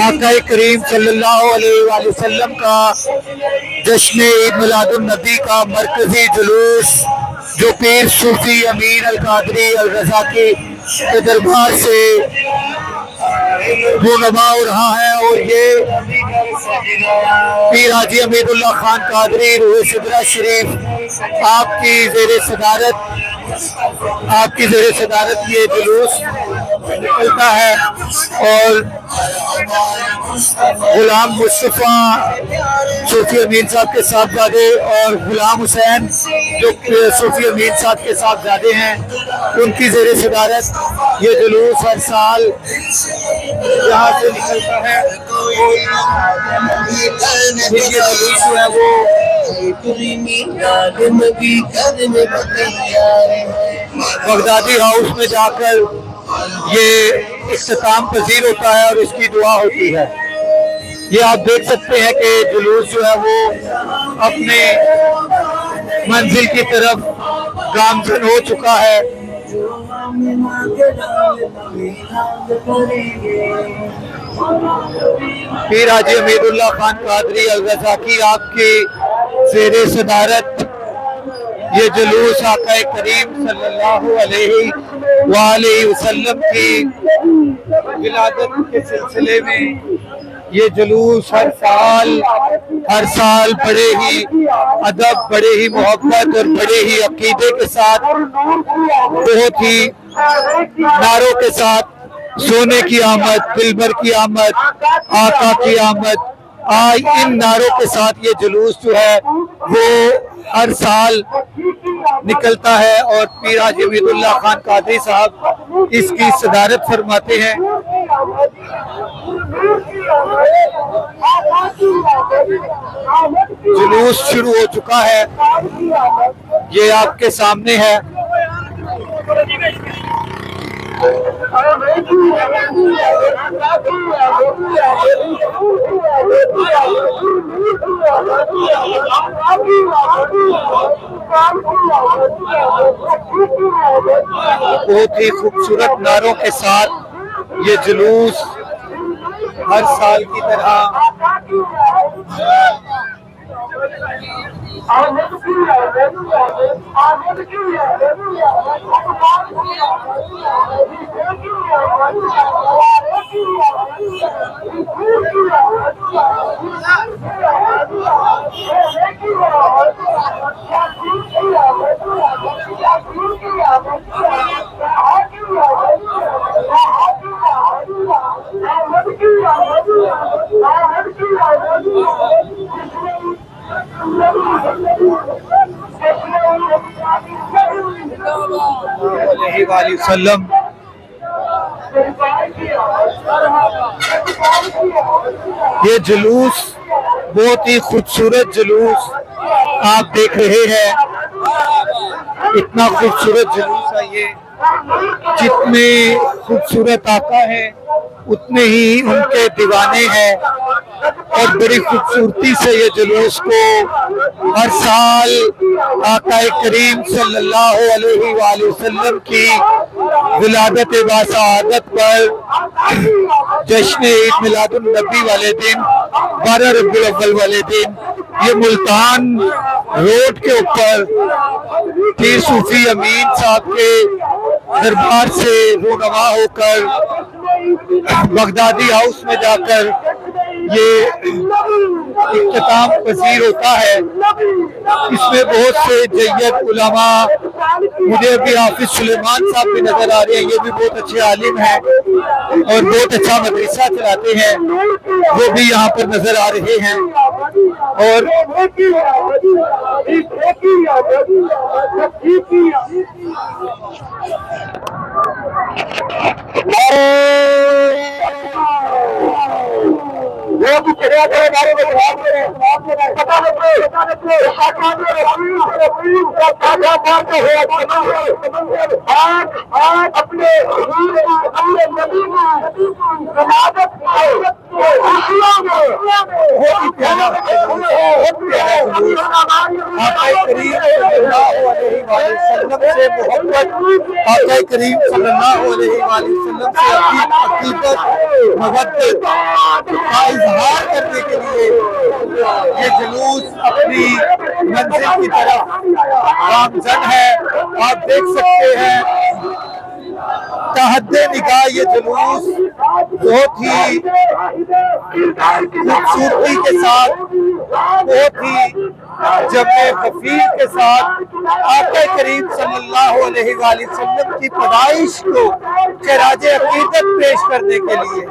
آقا کریم صلی اللہ علیہ وآلہ وسلم کا جشن عید میلاد النبی کا مرکزی جلوس جو پیر صوفی امین القادری الرضاقی کے دربار سے رونما ہو رہا ہے، اور یہ پیر حاجی حمید اللہ خان قادری روح صدرہ شریف آپ کی زیر صدارت یہ جلوس نکلتا ہے، اور غلام مصطفیٰ صوفی امین صاحب کے صاحبزادے اور غلام حسین جو صوفی امین صاحب کے صاحبزادے ہیں، ان کی زیر صدارت یہ جلوس ہر سال یہاں سے نکلتا ہے، اور یہ جلوس جو ہے وہ بغدادی ہاؤس میں جا کر یہ اختتام پذیر ہوتا ہے اور اس کی دعا ہوتی ہے۔ یہ آپ دیکھ سکتے ہیں کہ جلوس جو ہے وہ اپنے منزل کی طرف گامزن ہو چکا ہے۔ پیر حاجی حمید اللہ خان قادری الرضاقی آپ کی زیر صدارت یہ جلوس آقا کریم صلی اللہ علیہ وآلہ وسلم کی ولادت کے سلسلے میں یہ جلوس ہر سال بڑے ہی ادب، بڑے ہی محبت اور بڑے ہی عقیدے کے ساتھ، بہت ہی نعروں کے ساتھ، سونے کی آمد، دلبر کی آمد، آقا کی آمد، ان نعروں کے ساتھ یہ جلوس جو ہے وہ ہر سال نکلتا ہے، اور پیر حاجی حمید اللہ خان قادری صاحب اس کی صدارت فرماتے ہیں۔ جلوس شروع ہو چکا ہے، یہ آپ کے سامنے ہے۔ بہت ہی خوبصورت نعروں کے ساتھ یہ جلوس ہر سال کی طرح وسلم یہ جلوس بہت ہی خوبصورت جلوس آپ دیکھ رہے ہیں، اتنا خوبصورت جلوس ہے یہ، جتنے خوبصورت آقا ہیں اتنے ہی ان کے دیوانے ہیں، اور بڑی خوبصورتی سے یہ جلوس کو ہر سال آقا کریم صلی اللہ علیہ وآلہ وسلم کی ولادت باسعادت پر جشن عید میلاد النبی والے دن 12 ربیع الاول والے دن یہ ملتان روڈ کے اوپر پیر صوفی امین صاحب کے دربار سے رونما ہو کر بغدادی ہاؤس میں جا کر یہ اختتام پذیر ہوتا ہے۔ اس میں بہت سے جید علماء، مجھے ابھی حافظ سلیمان صاحب بھی نظر آ رہے ہیں، یہ بھی بہت اچھے عالم ہیں اور بہت اچھا مدرسہ چلاتے ہیں، وہ بھی یہاں پر نظر آ رہے ہیں۔ اور بہت ہی پیارا جلوس آقا کریم صلی اللہ علیہ وآلہ وسلم سے محبت، آقا کریم صلی اللہ علیہ وآلہ وسلم سے عقیدت محبت کا اظہار کرنے کے لیے یہ جلوس اپنی منزل کی طرف گامزن ہے۔ آپ دیکھ سکتے ہیں تحد نگاہ یہ جلوس بہت ہی خوبصورتی کے ساتھ، بہت ہی جمع خفیف کے ساتھ آقا کریم صلی اللہ علیہ وآلہ وسلم کی پیدائش کو خراج عقیدت پیش کرنے کے لیے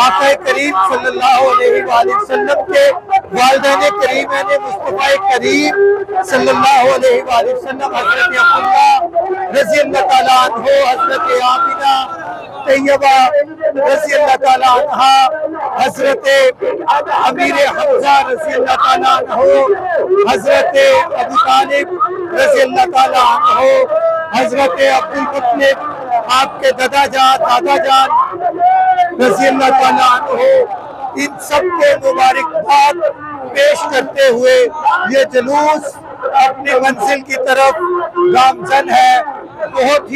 آقا کریم صلی اللہ علیہ وآلہ وسلم کے والدین کریمین مصطفیٰ کریم صلی اللہ علیہ وآلہ وسلم حضرت عبداللہ رضی اللہ تعالیٰ عنہ، حضرت آمینہ طیبہ رضی اللہ تعالیٰ عنہ، حضرت امیر حمزہ رضی اللہ تعالیٰ عنہ، حضرت ابو طالب رضی اللہ تعالیٰ عنہ، حضرت عبد المطلب آپ کے دادا جان رضی اللہ تعالیٰ عنہ، ان سب کے مبارکباد پیش کرتے ہوئے یہ جلوس اپنی منزل کی طرف گامزن ہے۔ بہت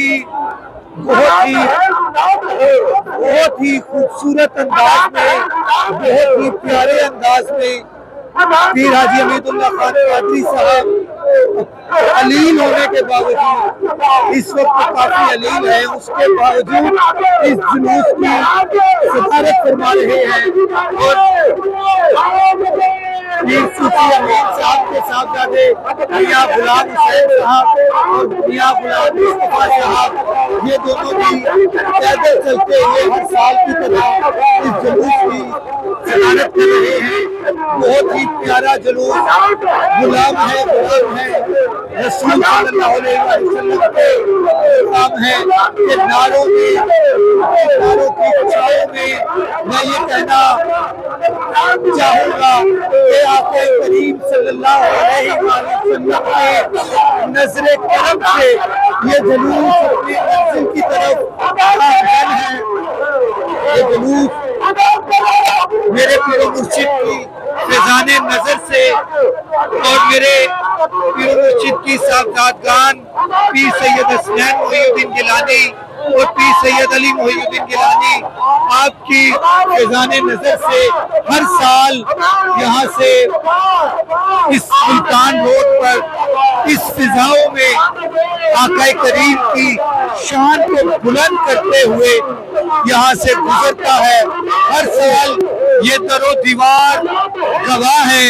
ہی خوبصورت انداز میں، بہت ہی پیارے انداز میں پیر حاجی حمید اللہ خان قادری صاحب علیل ہونے کے باوجود، اس وقت کافی علیل ہے، اس کے باوجود اس جلوس کی صدارت فرما رہے ہیں اور پیر صوفی امین صاحب کے صاحبزادے میاں غلام حسین صاحب اور میاں غلام مصطفیٰ صاحب، یہ دونوں بھی پیدل چلتے ہوئے ہر سال کی طرح اس جلوس کی صدارت کر رہے ہیں۔ بہت ہی پیارا جلوس، غلام ہے رسول صلی اللہ علیہ وسلم کے غلام ہے کہ ناروں کی چھاؤں میں میں یہ کہنا چاہوں گا کہ آقا کریم صلی اللہ علیہ وسلم کے نظر کرم سے یہ جلوس اپنی منزل کی طرف گامزن ہے۔ یہ جلوس میرے پیر و مرشد کی فیضان نظر سے اور میرے پیر و مرشد کی صاحبزادگان پیر سید حسنین محی الدین گیلانی اور پیر سید علی محی الدین گیلانی آپ کی فیضان نظر سے ہر سال یہاں سے اس سلطان روڈ پر اس فضاؤں میں آقا کریم کی شان کو بلند کرتے ہوئے یہاں سے گزرتا ہے۔ ہر سال یہ در و دیوار گواہ ہے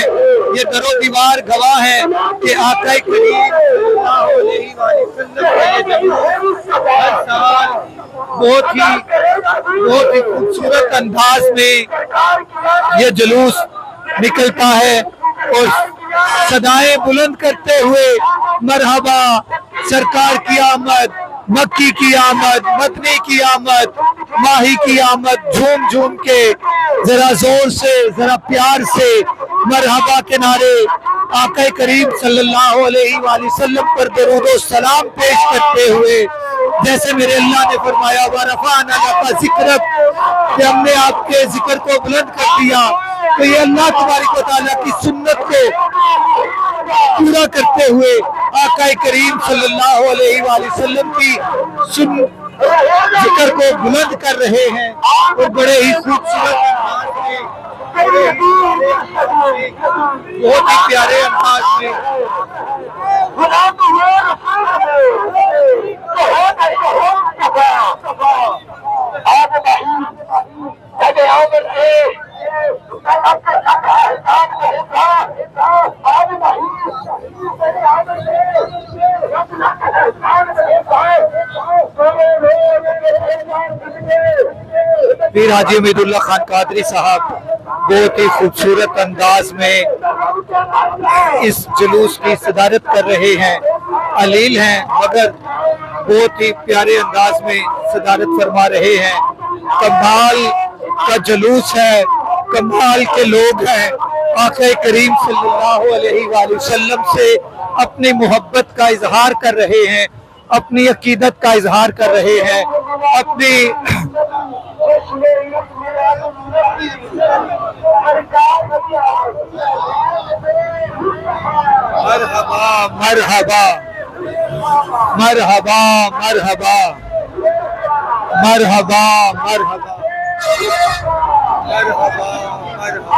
کہ آقا کریم صلی اللہ علیہ وآلہ وسلم کا یہ جلوس ہر سال بہت ہی خوبصورت انداز میں یہ جلوس نکلتا ہے اور صدائیں بلند کرتے ہوئے مرحبا سرکار کی آمد، مکی کی آمد، مدنی کی آمد، ماہی کی آمد، جھوم جھوم کے ذرا زور سے، ذرا پیار سے مرحبا کے نعرے آقا کریم صلی اللہ علیہ وآلہ وسلم پر درود و سلام پیش کرتے ہوئے، جیسے میرے اللہ نے فرمایا وَرَفَعْنَا لَكَ ذِكْرَكَ کہ ہم نے آپ کے ذکر کو بلند کر دیا، تو یہ اللہ تبارک و تعالیٰ کی سنت کو پورا کرتے ہوئے آقا کریم صلی اللہ علیہ وآلہ وسلم کی ذکر کو بلند کر رہے ہیں اور بڑے ہی خوبصورت انداز میں، بہت ہی پیارے انداز میں پیر حاجی حمید اللہ خان قادری صاحب بہت ہی خوبصورت انداز میں اس جلوس کی صدارت کر رہے ہیں، علیل ہیں مگر بہت ہی پیارے انداز میں صدارت فرما رہے ہیں۔ کمال کا جلوس ہے، کمال کے لوگ ہیں، آقا کریم صلی اللہ علیہ وآلہ وسلم سے اپنی محبت کا اظہار کر رہے ہیں، اپنی عقیدت کا اظہار کر رہے ہیں۔ اپنی مرحبا مرحبا مرحبا مرحبا مرحبا مرحبا مرحبا مرحبا